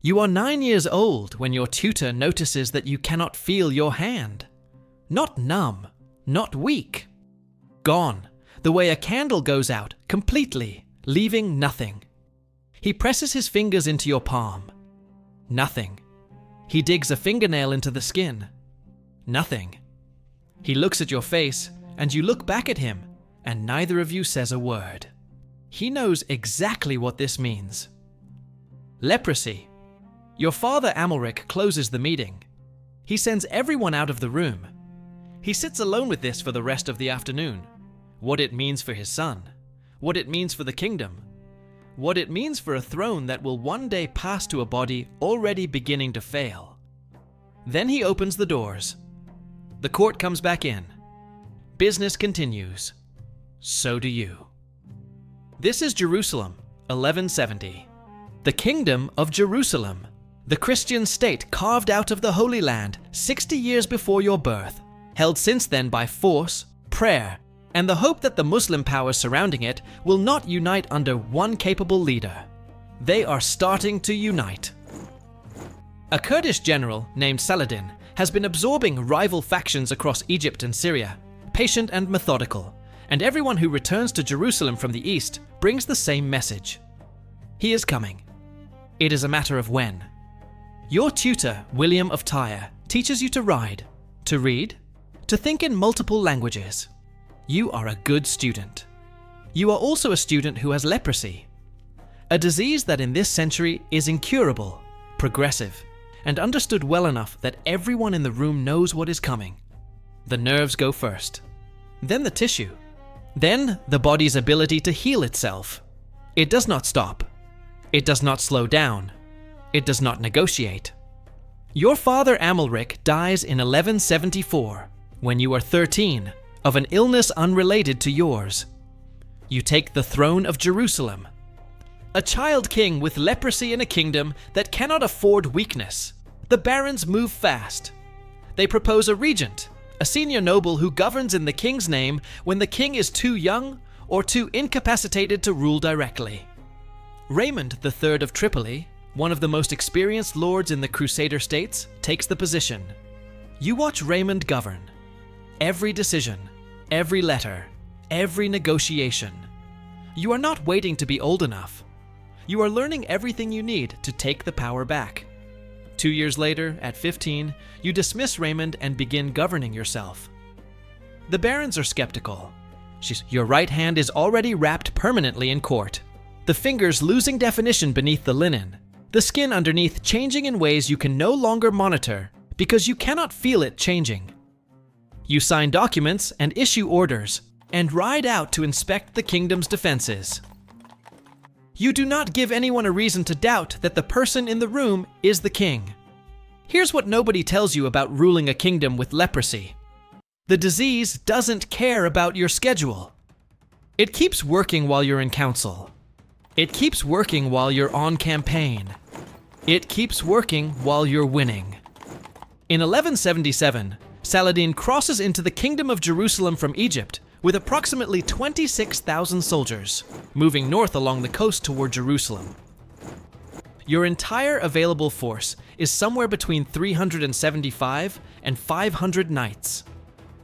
You are 9 years old when your tutor notices that you cannot feel your hand. Not numb, not weak. Gone, the way a candle goes out, completely, leaving nothing. He presses his fingers into your palm. Nothing. He digs a fingernail into the skin. Nothing. He looks at your face, and you look back at him, and neither of you says a word. He knows exactly what this means. Leprosy. Your father Amalric closes the meeting. He sends everyone out of the room. He sits alone with this for the rest of the afternoon. What it means for his son. What it means for the kingdom. What it means for a throne that will one day pass to a body already beginning to fail. Then he opens the doors. The court comes back in. Business continues. So do you. This is Jerusalem, 1170. The Kingdom of Jerusalem, the Christian state carved out of the Holy Land 60 years before your birth, held since then by force, prayer, and the hope that the Muslim powers surrounding it will not unite under one capable leader. They are starting to unite. A Kurdish general named Saladin has been absorbing rival factions across Egypt and Syria, patient and methodical, and everyone who returns to Jerusalem from the east brings the same message. He is coming. It is a matter of when. Your tutor, William of Tyre, teaches you to ride, to read, to think in multiple languages. You are a good student. You are also a student who has leprosy, a disease that in this century is incurable, progressive, and understood well enough that everyone in the room knows what is coming. The nerves go first, then the tissue, then the body's ability to heal itself. It does not stop. It does not slow down. It does not negotiate. Your father Amalric dies in 1174, when you are 13, of an illness unrelated to yours. You take the throne of Jerusalem. A child king with leprosy in a kingdom that cannot afford weakness. The barons move fast. They propose a regent, a senior noble who governs in the king's name when the king is too young or too incapacitated to rule directly. Raymond III of Tripoli, one of the most experienced lords in the Crusader states, takes the position. You watch Raymond govern. Every decision, every letter, every negotiation. You are not waiting to be old enough. You are learning everything you need to take the power back. 2 years later, at 15, you dismiss Raymond and begin governing yourself. The barons are skeptical. Your right hand is already wrapped permanently in court. The fingers losing definition beneath the linen. The skin underneath changing in ways you can no longer monitor because you cannot feel it changing. You sign documents and issue orders and ride out to inspect the kingdom's defenses. You do not give anyone a reason to doubt that the person in the room is the king. Here's what nobody tells you about ruling a kingdom with leprosy. The disease doesn't care about your schedule. It keeps working while you're in council. It keeps working while you're on campaign. It keeps working while you're winning. In 1177, Saladin crosses into the Kingdom of Jerusalem from Egypt with approximately 26,000 soldiers, moving north along the coast toward Jerusalem. Your entire available force is somewhere between 375 and 500 knights,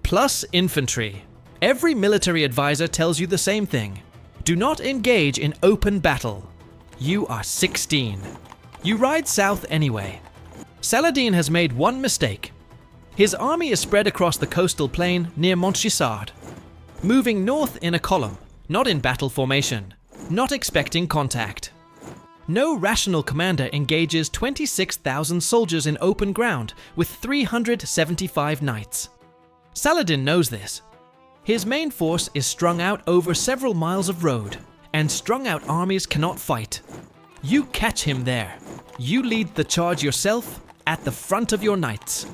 plus infantry. Every military advisor tells you the same thing. Do not engage in open battle. You are 16. You ride south anyway. Saladin has made one mistake. His army is spread across the coastal plain near Montgisard, moving north in a column, not in battle formation, not expecting contact. No rational commander engages 26,000 soldiers in open ground with 375 knights. Saladin knows this. His main force is strung out over several miles of road, and strung out armies cannot fight. You catch him there. You lead the charge yourself at the front of your knights.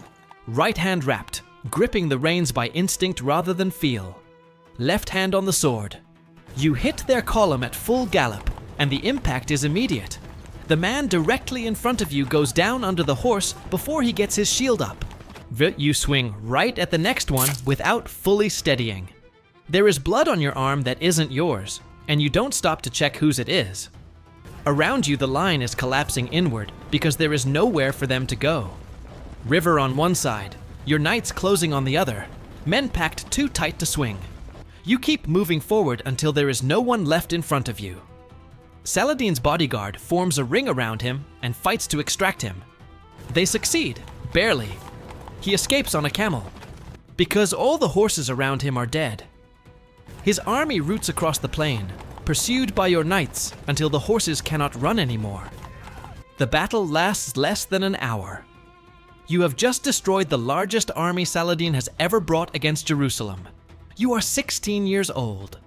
Right hand wrapped, gripping the reins by instinct rather than feel. Left hand on the sword. You hit their column at full gallop, and the impact is immediate. The man directly in front of you goes down under the horse before he gets his shield up. You swing right at the next one without fully steadying. There is blood on your arm that isn't yours, and you don't stop to check whose it is. Around you, the line is collapsing inward because there is nowhere for them to go. River on one side, your knights closing on the other, men packed too tight to swing. You keep moving forward until there is no one left in front of you. Saladin's bodyguard forms a ring around him and fights to extract him. They succeed, barely. He escapes on a camel, because all the horses around him are dead. His army routes across the plain, pursued by your knights until the horses cannot run anymore. The battle lasts less than an hour. You have just destroyed the largest army Saladin has ever brought against Jerusalem. You are 16 years old.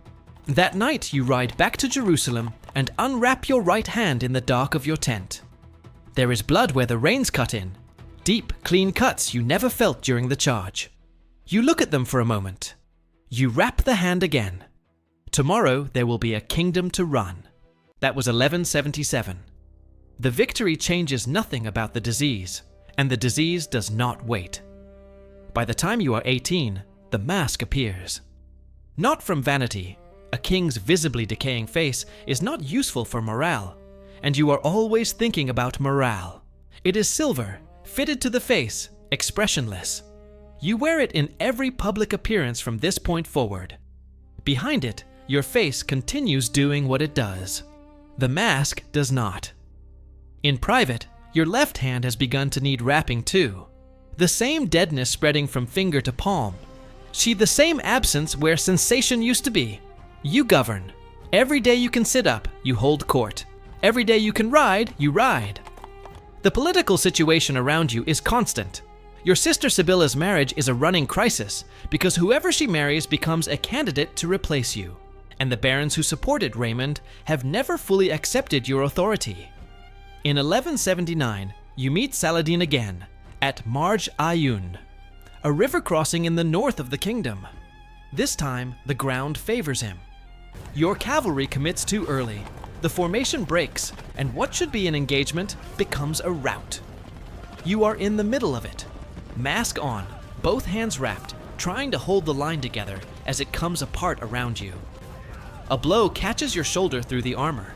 That night you ride back to Jerusalem and unwrap your right hand in the dark of your tent. There is blood where the rains cut in, deep, clean cuts you never felt during the charge. You look at them for a moment. You wrap the hand again. Tomorrow there will be a kingdom to run. That was 1177. The victory changes nothing about the disease, and the disease does not wait. By the time you are 18, the mask appears. Not from vanity. A king's visibly decaying face is not useful for morale, and you are always thinking about morale. It is silver, fitted to the face, expressionless. You wear it in every public appearance from this point forward. Behind it, your face continues doing what it does. The mask does not. In private, your left hand has begun to need wrapping too. The same deadness spreading from finger to palm. The same absence where sensation used to be. You govern. Every day you can sit up, you hold court. Every day you can ride, you ride. The political situation around you is constant. Your sister Sibylla's marriage is a running crisis because whoever she marries becomes a candidate to replace you, and the barons who supported Raymond have never fully accepted your authority. In 1179, you meet Saladin again at Marj Ayun, a river crossing in the north of the kingdom. This time, the ground favors him. Your cavalry commits too early. The formation breaks, and what should be an engagement becomes a rout. You are in the middle of it. Mask on, both hands wrapped, trying to hold the line together as it comes apart around you. A blow catches your shoulder through the armor.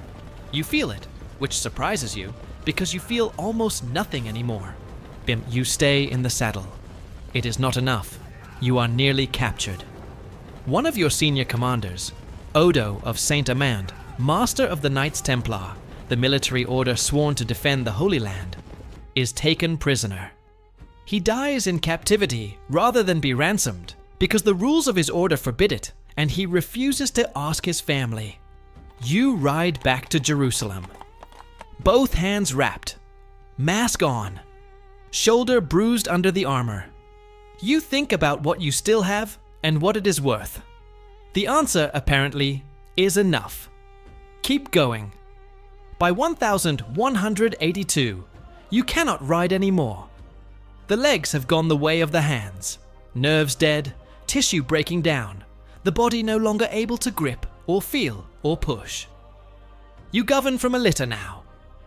You feel it, which surprises you, because you feel almost nothing anymore. You stay in the saddle. It is not enough. You are nearly captured. One of your senior commanders, Odo of Saint Amand, master of the Knights Templar, the military order sworn to defend the Holy Land, is taken prisoner. He dies in captivity rather than be ransomed, because the rules of his order forbid it, and he refuses to ask his family. You ride back to Jerusalem. Both hands wrapped, mask on, shoulder bruised under the armor. You think about what you still have and what it is worth. The answer, apparently, is enough. Keep going. By 1182, you cannot ride anymore. The legs have gone the way of the hands, nerves dead, tissue breaking down, the body no longer able to grip or feel or push. You govern from a litter now,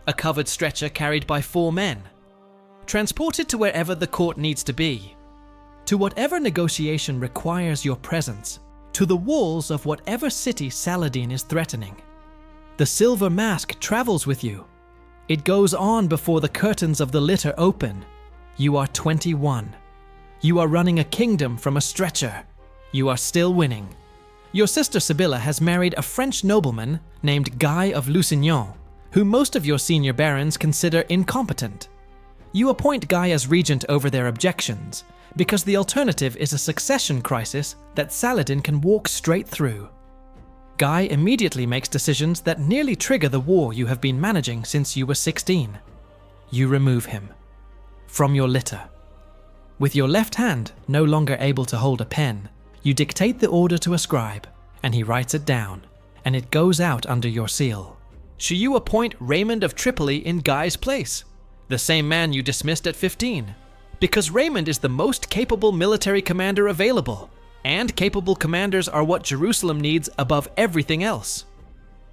a covered stretcher carried by 4 men, transported to wherever the court needs to be, to whatever negotiation requires your presence, to the walls of whatever city Saladin is threatening. The silver mask travels with you. It goes on before the curtains of the litter open. You are 21. You are running a kingdom from a stretcher. You are still winning. Your sister Sibylla has married a French nobleman named Guy of Lusignan, who most of your senior barons consider incompetent. You appoint Guy as regent over their objections, because the alternative is a succession crisis that Saladin can walk straight through. Guy immediately makes decisions that nearly trigger the war you have been managing since you were 16. You remove him from your litter. With your left hand no longer able to hold a pen, you dictate the order to a scribe, and he writes it down, and it goes out under your seal. Should you appoint Raymond of Tripoli in Guy's place, the same man you dismissed at 15? Because Raymond is the most capable military commander available, and capable commanders are what Jerusalem needs above everything else.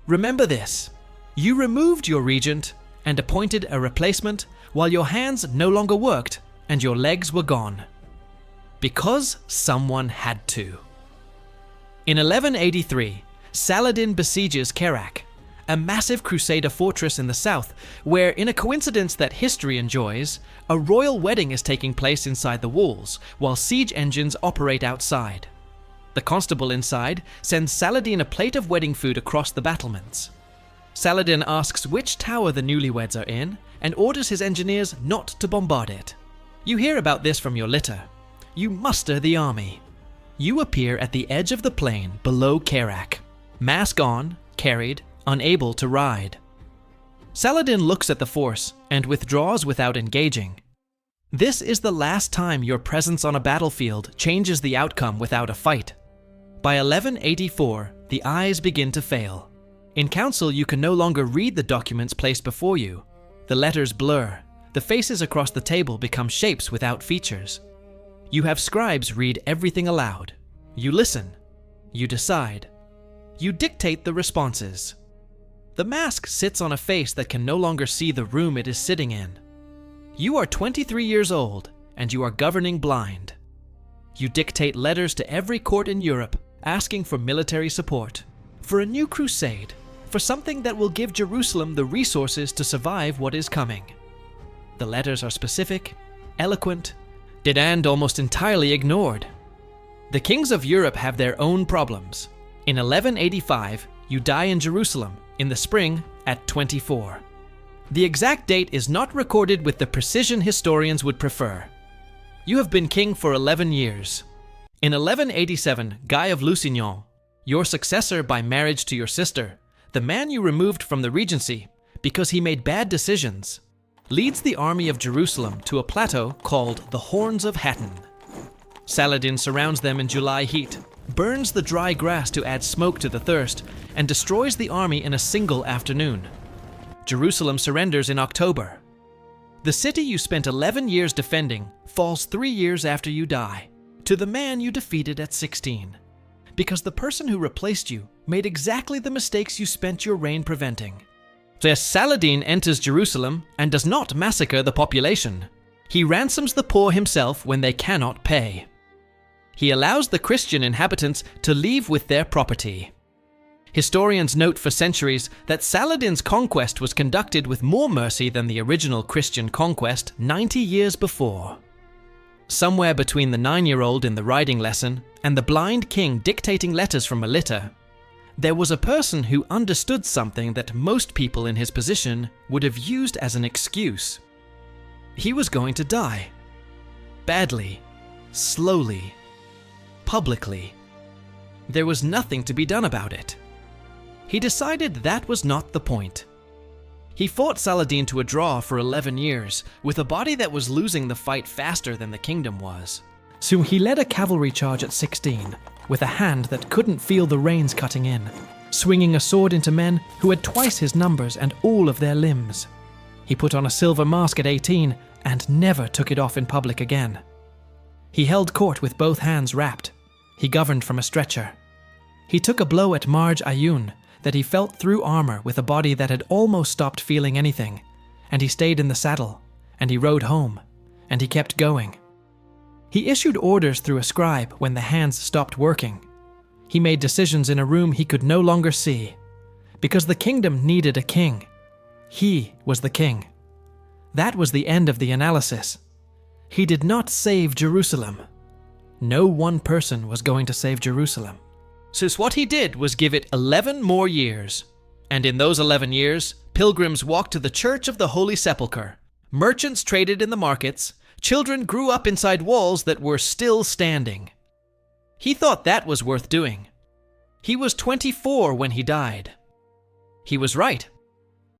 Remember this: you removed your regent and appointed a replacement while your hands no longer worked and your legs were gone. Because someone had to. In 1183, Saladin besieges Kerak, a massive crusader fortress in the south, where, in a coincidence that history enjoys, a royal wedding is taking place inside the walls, while siege engines operate outside. The constable inside sends Saladin a plate of wedding food across the battlements. Saladin asks which tower the newlyweds are in, and orders his engineers not to bombard it. You hear about this from your litter. You muster the army. You appear at the edge of the plain below Kerak, mask on, carried, unable to ride. Saladin looks at the force and withdraws without engaging. This is the last time your presence on a battlefield changes the outcome without a fight. By 1184, the eyes begin to fail. In council, you can no longer read the documents placed before you. The letters blur. The faces across the table become shapes without features. You have scribes read everything aloud. You listen. You decide. You dictate the responses. The mask sits on a face that can no longer see the room it is sitting in. You are 23 years old, and you are governing blind. You dictate letters to every court in Europe, asking for military support, for a new crusade, for something that will give Jerusalem the resources to survive what is coming. The letters are specific, eloquent, and almost entirely ignored. The kings of Europe have their own problems. In 1185, you die in Jerusalem, in the spring, at 24. The exact date is not recorded with the precision historians would prefer. You have been king for 11 years. In 1187, Guy of Lusignan, your successor by marriage to your sister, the man you removed from the regency because he made bad decisions, leads the army of Jerusalem to a plateau called the Horns of Hattin. Saladin surrounds them in July heat, burns the dry grass to add smoke to the thirst, and destroys the army in a single afternoon. Jerusalem surrenders in October. The city you spent 11 years defending falls 3 years after you die, to the man you defeated at 16, because the person who replaced you made exactly the mistakes you spent your reign preventing. Saladin enters Jerusalem and does not massacre the population. He ransoms the poor himself when they cannot pay. He allows the Christian inhabitants to leave with their property. Historians note for centuries that Saladin's conquest was conducted with more mercy than the original Christian conquest 90 years before. Somewhere between the 9-year-old in the riding lesson and the blind king dictating letters from a litter, there was a person who understood something that most people in his position would have used as an excuse. He was going to die. Badly. Slowly. Publicly. There was nothing to be done about it. He decided that was not the point. He fought Saladin to a draw for 11 years, with a body that was losing the fight faster than the kingdom was. So he led a cavalry charge at 16, with a hand that couldn't feel the reins cutting in, swinging a sword into men who had twice his numbers and all of their limbs. He put on a silver mask at 18 and never took it off in public again. He held court with both hands wrapped. He governed from a stretcher. He took a blow at Marj Ayun that he felt through armor with a body that had almost stopped feeling anything, and he stayed in the saddle, and he rode home, and he kept going. He issued orders through a scribe when the hands stopped working. He made decisions in a room he could no longer see, because the kingdom needed a king. He was the king. That was the end of the analysis. He did not save Jerusalem. No one person was going to save Jerusalem. So what he did was give it 11 more years. And in those 11 years, pilgrims walked to the Church of the Holy Sepulchre. Merchants traded in the markets. Children grew up inside walls that were still standing. He thought that was worth doing. He was 24 when he died. He was right.